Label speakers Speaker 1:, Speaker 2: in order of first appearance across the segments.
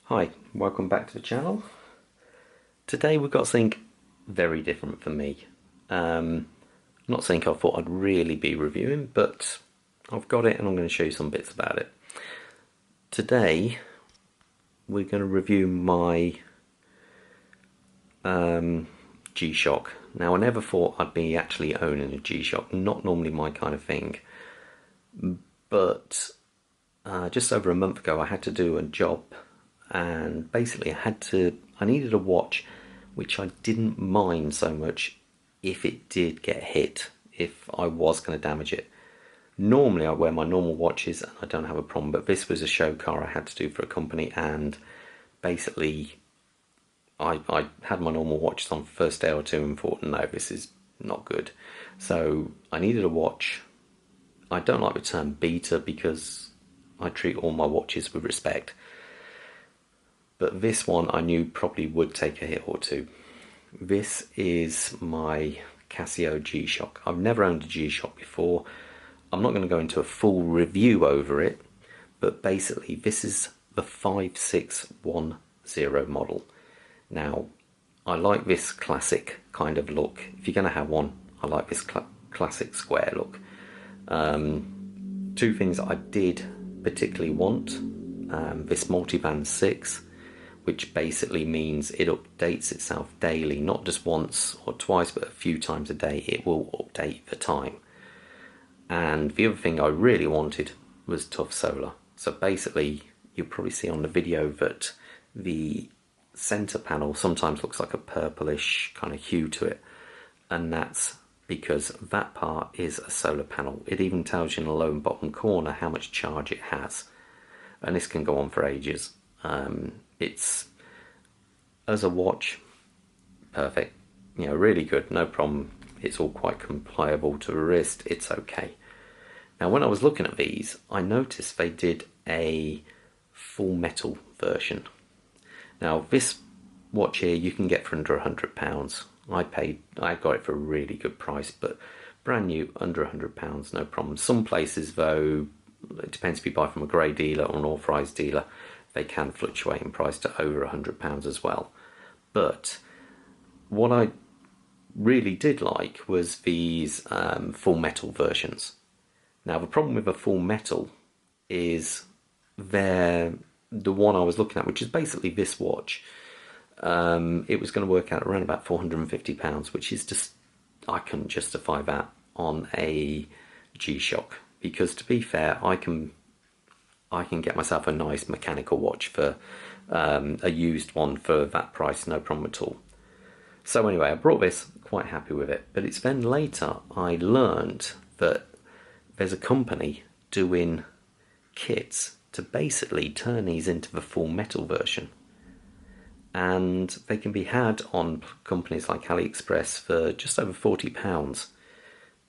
Speaker 1: Hi, welcome back to the channel. Today we've got something very different for me. Not something I thought I'd really be reviewing, but I've got it and I'm going to show you some bits about it. Today we're going to review my G-Shock. Now I never thought I'd be actually owning a G-Shock, not normally my kind of thing, but just over a month ago I had to do a job and basically I needed a watch which I didn't mind so much if it did get hit, if I was going to damage it. Normally I wear my normal watches and I don't have a problem, but this was a show car I had to do for a company, and basically I had my normal watches on the first day or two and thought, no, this is not good. So I needed a watch. I don't like the term beater because I treat all my watches with respect, but this one I knew probably would take a hit or two. This is my Casio G-Shock. I've never owned a G-Shock before. I'm not going to go into a full review over it, but basically this is the 5610 model. Now, I like this classic kind of look. If you're going to have one, I like this classic square look. Two things I did particularly want: this multiband 6, which basically means it updates itself daily, not just once or twice, but a few times a day. It will update the time. And the other thing I really wanted was tough solar. So basically, you'll probably see on the video that the center panel sometimes looks like a purplish kind of hue to it, and that's because that part is a solar panel. It even tells you in the lower bottom corner how much charge it has, and this can go on for ages. It's, as a watch, perfect, really good, no problem. It's all quite compliable to the wrist, it's okay. Now when I was looking at these, I noticed they did a full metal version. Now this watch here you can get for under £100. I got it for a really good price, but brand new, under £100, no problem. Some places though, it depends if you buy from a grey dealer or an authorised dealer, they can fluctuate in price to over £100 as well. But what I really did like was these full metal versions. Now the problem with a full metal is the one I was looking at, which is basically this watch, it was going to work out around about £450, which is just, I couldn't justify that on a G-Shock, because to be fair, I can get myself a nice mechanical watch for a used one for that price, no problem at all. So anyway, I brought this, quite happy with it, but it's then later I learned that there's a company doing kits to basically turn these into the full metal version, and they can be had on companies like AliExpress for just over £40.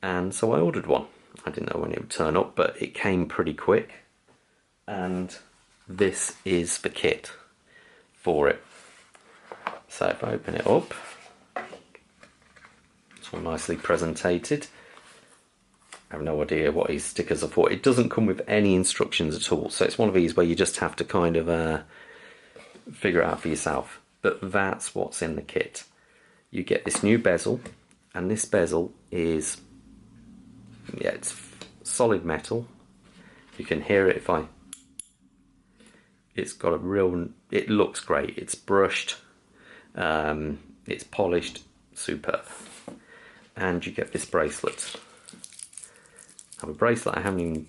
Speaker 1: And so I ordered one. I didn't know when it would turn up, but it came pretty quick, and this is the kit for it. So if I open it up, it's all nicely presented. I have no idea what these stickers are for. It doesn't come with any instructions at all, so it's one of these where you just have to kind of figure it out for yourself. But that's what's in the kit. You get this new bezel, and this bezel is, it's solid metal. You can hear it if I... It's got a real... It looks great. It's brushed. It's polished. Superb. And you get this bracelet. Now the bracelet, I haven't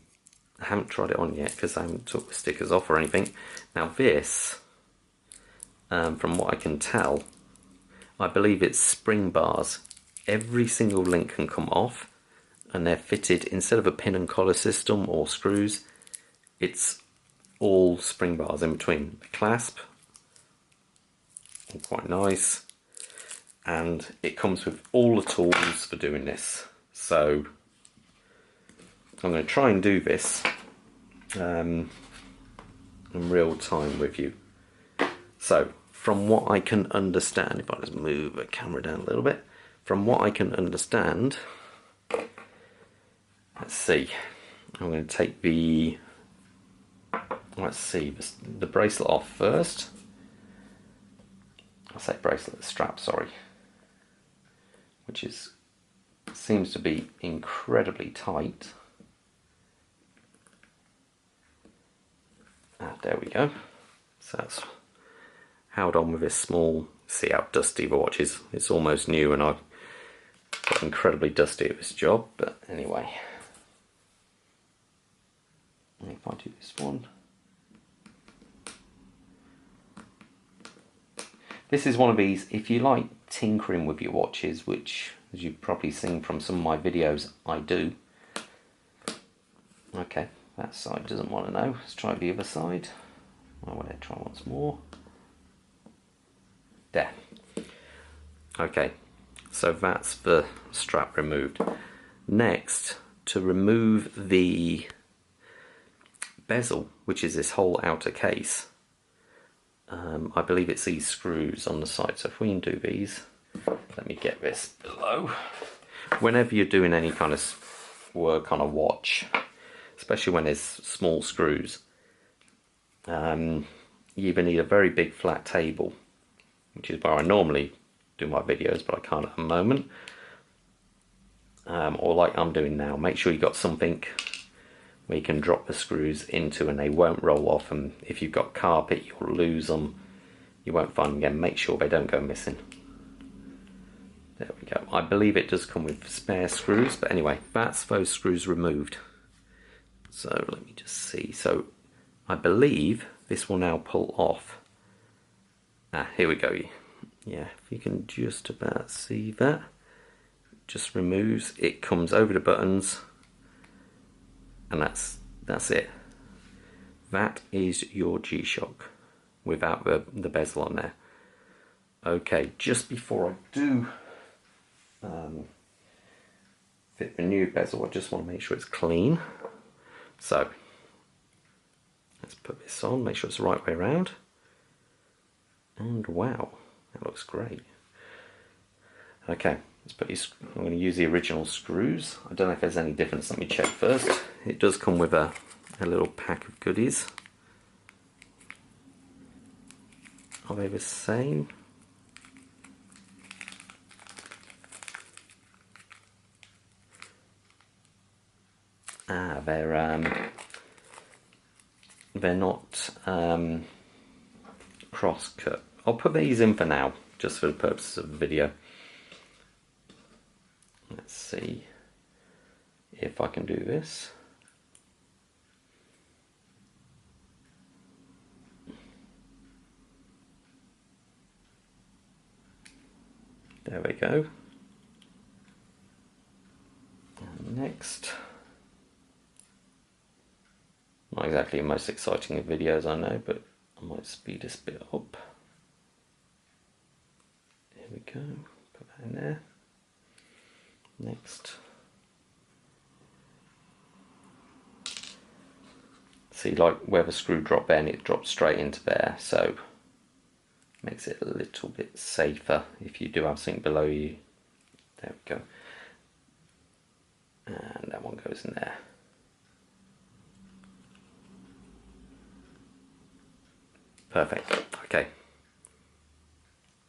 Speaker 1: tried it on yet because I haven't took the stickers off or anything. Now this, from what I can tell, I believe it's spring bars. Every single link can come off, and they're fitted, instead of a pin and collar system or screws, it's all spring bars in between. The clasp, all quite nice, and it comes with all the tools for doing this. So I'm going to try and do this in real time with you. So from what I can understand, if I just move the camera down a little bit, from what I can understand, let's see, I'm going to take the bracelet off first. I say bracelet, strap, sorry, which seems to be incredibly tight. There we go. So that's held on with this small, see how dusty the watch is. It's almost new and I've got incredibly dusty at this job, but anyway. If I do this one. This is one of these, if you like tinkering with your watches, which as you've probably seen from some of my videos, I do. Okay, that side doesn't want to know. Let's try the other side. I want to try once more. There. Okay, so that's the strap removed. Next, to remove the bezel, which is this whole outer case, I believe it's these screws on the side. So if we undo these, let me get this below. Whenever you're doing any kind of work on a watch, especially when there's small screws, you either need a very big flat table, which is where I normally do my videos, but I can't at the moment, or like I'm doing now, make sure you've got something where you can drop the screws into and they won't roll off, and if you've got carpet you'll lose them, you won't find them again. Make sure they don't go missing. There we go. I believe it does come with spare screws, but anyway, that's those screws removed. So let me just see. So I believe this will now pull off. Here we go. Yeah, if you can just about see that. Just removes, it comes over the buttons, and that's it. That is your G-Shock without the bezel on there. Okay, just before I do fit the new bezel, I just want to make sure it's clean. So let's put this on, make sure it's the right way around. And wow, that looks great. Okay, let's put these, I'm going to use the original screws. I don't know if there's any difference, let me check first. It does come with a little pack of goodies. Are they the same? They're not cross cut. I'll put these in for now, just for the purposes of the video. Let's see if I can do this. There we go. And next, not exactly the most exciting of videos, I know, but I might speed this bit up. Here we go, put that in there. Next. See, like where the screw dropped there, and it dropped straight into there, so makes it a little bit safer if you do have something below you. There we go. And that one goes in there. Perfect. Okay.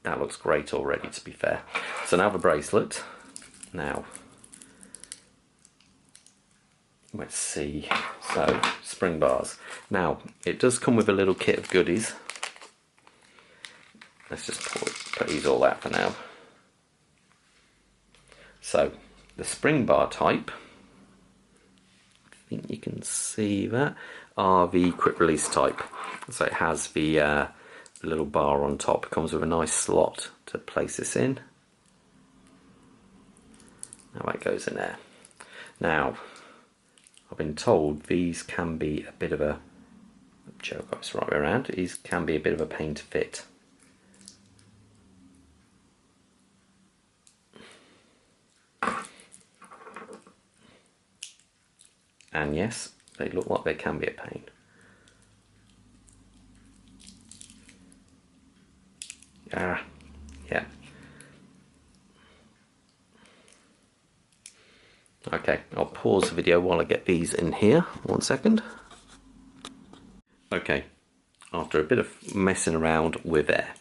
Speaker 1: That looks great already, to be fair. So now the bracelet. Now, let's see. So, spring bars. Now, it does come with a little kit of goodies. Let's just put these all out for now. So, the spring bar type, I think you can see that, are the quick release type. So it has the little bar on top. It comes with a nice slot to place this in. Now that goes in there. Now, I've been told these can be a bit of a, joke, it's right way around, these can be a bit of a pain to fit. And yes, they look like they can be a pain. Yeah. Okay, I'll pause the video while I get these in here. 1 second. Okay, after a bit of messing around with air,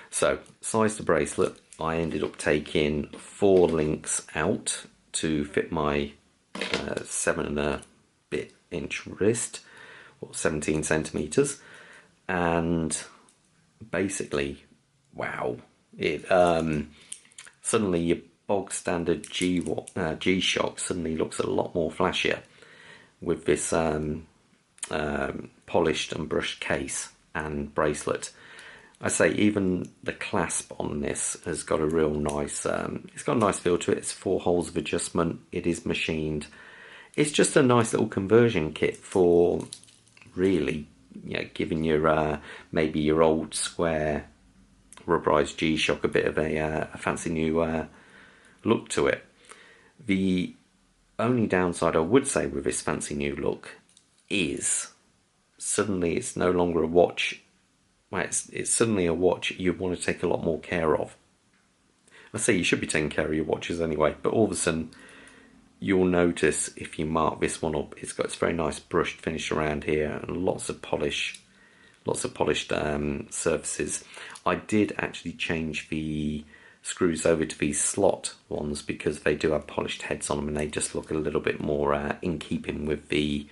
Speaker 1: So, size the bracelet. I ended up taking 4 links out to fit my 7.5 inch wrist, or 17 centimeters, and basically, wow! It suddenly your bog standard G-Shock suddenly looks a lot more flashier with this polished and brushed case and bracelet. I say even the clasp on this has got a real nice, it's got a nice feel to it. It's 4 holes of adjustment. It is machined. It's just a nice little conversion kit for really, giving your maybe your old square rubberized G-Shock a bit of a fancy new look to it. The only downside I would say with this fancy new look is suddenly it's no longer a watch. Well, it's suddenly a watch you want to take a lot more care of. I say you should be taking care of your watches anyway, but all of a sudden you'll notice if you mark this one up, it's got its very nice brushed finish around here and lots of polished surfaces. I did actually change the screws over to these slot ones because they do have polished heads on them and they just look a little bit more in keeping with the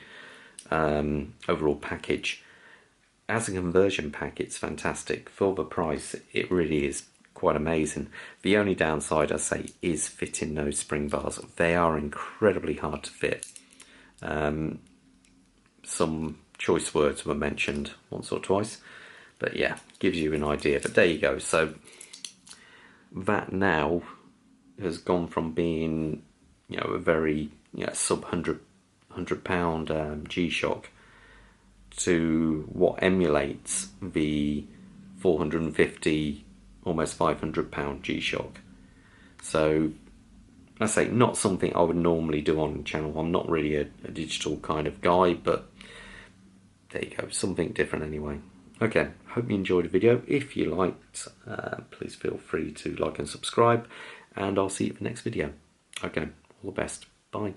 Speaker 1: overall package. As a conversion pack, it's fantastic. For the price, it really is quite amazing. The only downside, I say, is fitting those spring bars. They are incredibly hard to fit. Some choice words were mentioned once or twice, but yeah, gives you an idea. But there you go. So that now has gone from being, a very sub £100 G-Shock to what emulates the 450, almost £500 G-Shock. So I say not something I would normally do on the channel. I'm not really a digital kind of guy, but there you go, something different anyway. Okay, hope you enjoyed the video. If you liked, please feel free to like and subscribe, and I'll see you in the next video. Okay, all the best. Bye.